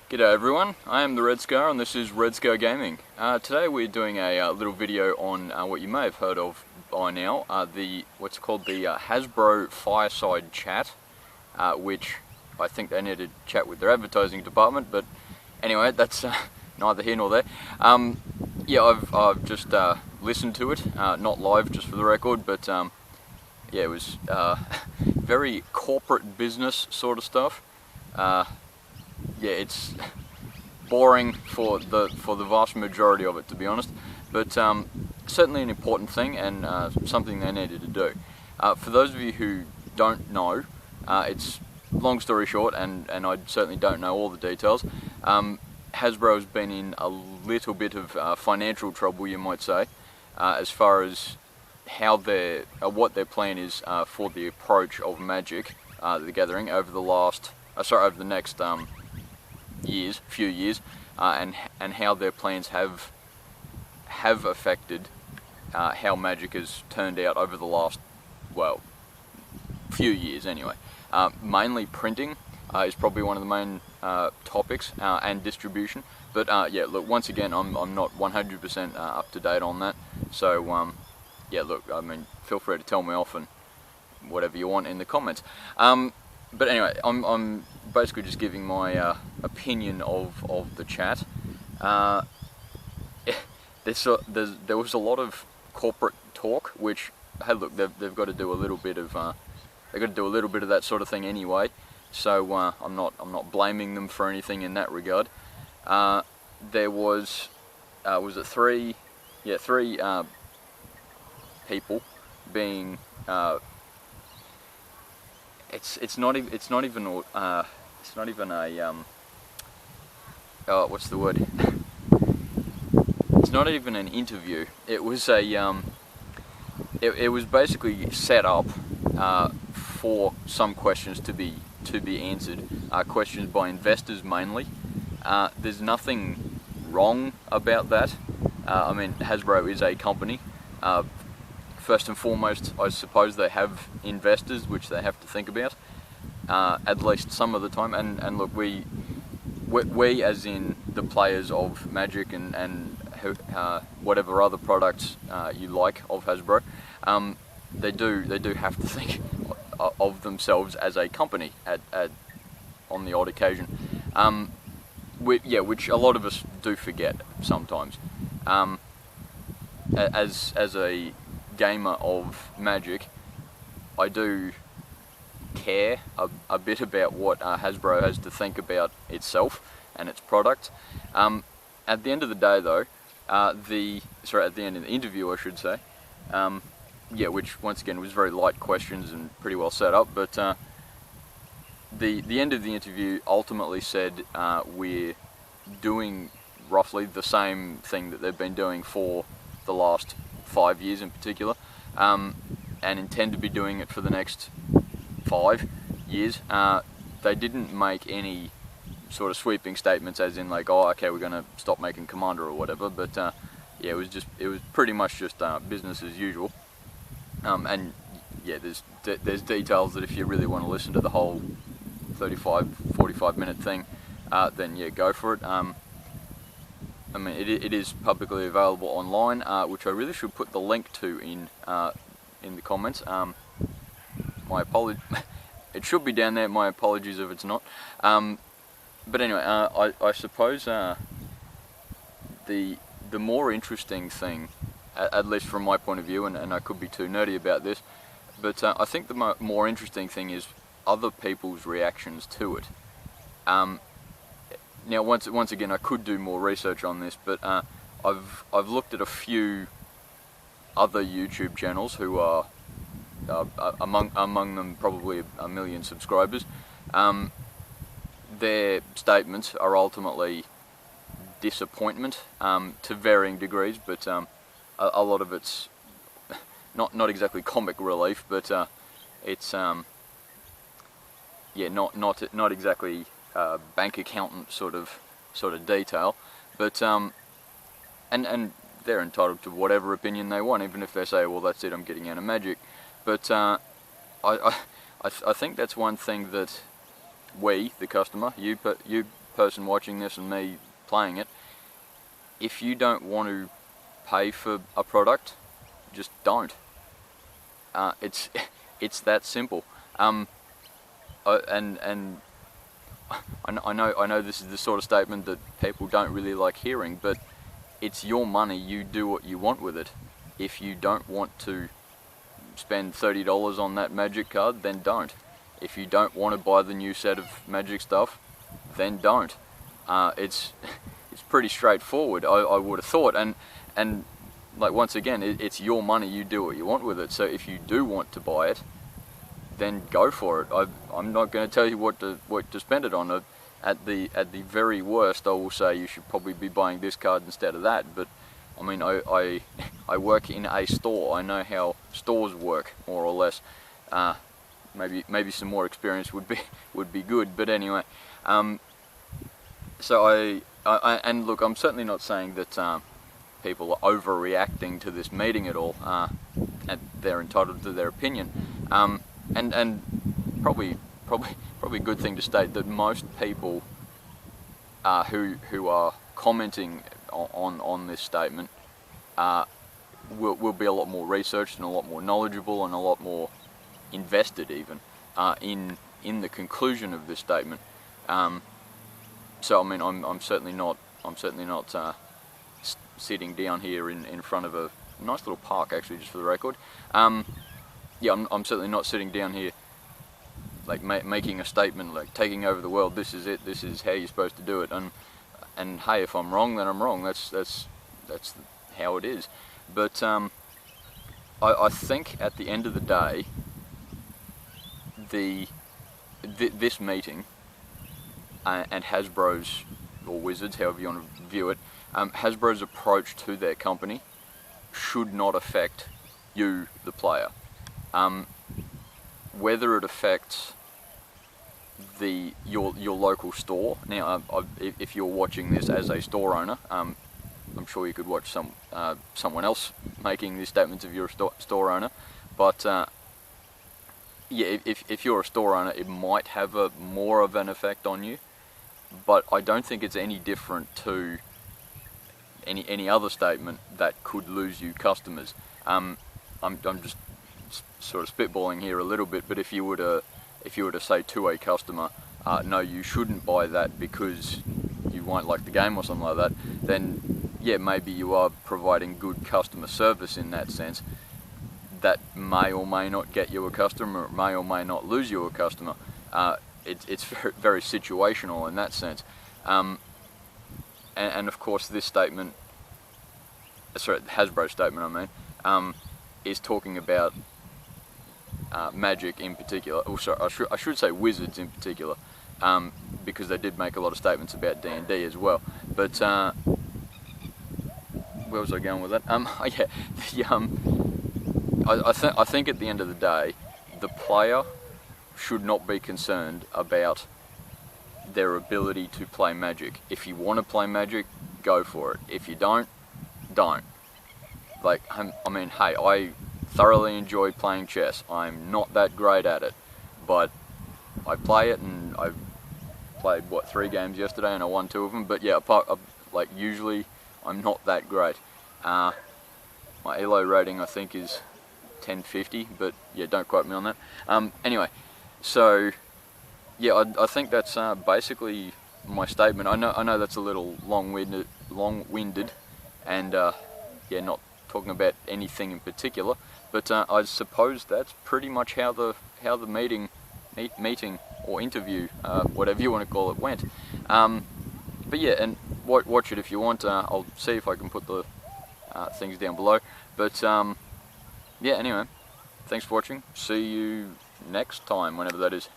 G'day everyone, I am the Red Scar and this is Red Scar Gaming. Today we're doing a little video on what you may have heard of by now, what's called the Hasbro Fireside chat, which I think they need to chat with their advertising department, but anyway, that's neither here nor there. Yeah, I've just listened to it, not live just for the record, but yeah, it was very corporate business sort of stuff. Yeah, it's boring for the vast majority of it, to be honest, but certainly an important thing and something they needed to do. For those of you who don't know, it's long story short, and I certainly don't know all the details. Hasbro has been in a little bit of financial trouble, you might say, as far as how what their plan is for the approach of Magic, the Gathering, over the next few years, and how their plans have affected how Magic has turned out over the last, well, few years anyway. Mainly printing is probably one of the main topics, and distribution. But yeah, look, once again, I'm not 100% up to date on that. So yeah, look, I mean, feel free to tell me off and whatever you want in the comments. But anyway, I'm basically just giving my opinion of the chat. There was a lot of corporate talk, which, hey, look, they've got to do a little bit of that sort of thing anyway. So I'm not blaming them for anything in that regard. There was it three people being. It's not even a what's the word? It's not even an interview. It was it was basically set up for some questions to be answered. Questions by investors mainly. There's nothing wrong about that. I mean, Hasbro is a company. First and foremost, I suppose they have investors, which they have to think about, at least some of the time. And look, we as in the players of Magic and whatever other products you like of Hasbro, they do have to think of themselves as a company on the odd occasion. Which a lot of us do forget sometimes. As a gamer of Magic, I do care a bit about what Hasbro has to think about itself and its product. At the end of the day, though, at the end of the interview, I should say, yeah, which once again was very light questions and pretty well set up, but the end of the interview ultimately said we're doing roughly the same thing that they've been doing for the last 5 years in particular, and intend to be doing it for the next 5 years. They didn't make any sort of sweeping statements as in like, oh, okay, we're going to stop making Commander or whatever, but yeah, it was pretty much just business as usual. And yeah, there's details that if you really want to listen to the whole 45 minute thing, then yeah, go for it. I mean, it is publicly available online, which I really should put the link to in the comments. My apologies. It should be down there. My apologies if it's not. But anyway, I suppose the more interesting thing, at least from my point of view, and I could be too nerdy about this, but I think the more interesting thing is other people's reactions to it. Now, once again, I could do more research on this, but I've looked at a few other YouTube channels who are among them probably a million subscribers. Their statements are ultimately disappointment to varying degrees, but a lot of it's not exactly comic relief, but it's yeah, not exactly bank accountant sort of detail, but and they're entitled to whatever opinion they want, even if they say, well, that's it, I'm getting out of Magic. But I think that's one thing that we, the customer, you person watching this and me playing it, if you don't want to pay for a product, just don't. It's it's that simple. And I know this is the sort of statement that people don't really like hearing, but it's your money. You do what you want with it. If you don't want to spend $30 on that Magic card, then don't. If you don't want to buy the new set of Magic stuff, then don't. It's pretty straightforward, I would have thought, and like, once again, it's your money. You do what you want with it. So if you do want to buy it, then go for it. I'm not going to tell you what to spend it on. At the very worst, I will say you should probably be buying this card instead of that. But I mean, I work in a store. I know how stores work, more or less. Maybe some more experience would be good. But anyway, so and look, I'm certainly not saying that people are overreacting to this meeting at all. And they're entitled to their opinion. And probably a good thing to state that most people who are commenting on this statement will be a lot more researched and a lot more knowledgeable and a lot more invested even in the conclusion of this statement. So I mean, I'm certainly not sitting down here in front of a nice little park, actually, just for the record. Yeah, I'm certainly not sitting down here like making a statement like taking over the world. This is it. This is how you're supposed to do it. And hey, if I'm wrong, then I'm wrong. That's how it is. But I think at the end of the day, this meeting and Hasbro's, or Wizards, however you want to view it, Hasbro's approach to their company should not affect you, the player. Whether it affects your local store. Now, if you're watching this as a store owner, I'm sure you could watch someone else making these statements if you're a store owner. But yeah, if you're a store owner, it might have more of an effect on you. But I don't think it's any different to any other statement that could lose you customers. I'm just sort of spitballing here a little bit, but if you were to say to a customer, no, you shouldn't buy that because you won't like the game or something like that, then yeah, maybe you are providing good customer service in that sense. That may or may not get you a customer, it may or may not lose you a customer. It's very, very situational in that sense. And of course, this statement, sorry, the Hasbro statement, I mean, is talking about Magic in particular. Oh, sorry, I should say Wizards in particular, because they did make a lot of statements about D&D as well. But where was I going with that? Yeah, I think at the end of the day, the player should not be concerned about their ability to play Magic. If you want to play Magic, go for it. If you don't. Like, I mean, hey, I thoroughly enjoy playing chess. I'm not that great at it, but I play it, and I played, 3 games yesterday, and I won 2 of them. But yeah, like, usually I'm not that great. My ELO rating, I think, is 1050, but yeah, don't quote me on that. Anyway, so yeah, I think that's basically my statement. I know that's a little long-winded, and yeah, not talking about anything in particular, but I suppose that's pretty much how the meeting or interview, whatever you want to call it, went. But yeah, and watch it if you want. I'll see if I can put the things down below. But yeah, anyway, thanks for watching. See you next time, whenever that is.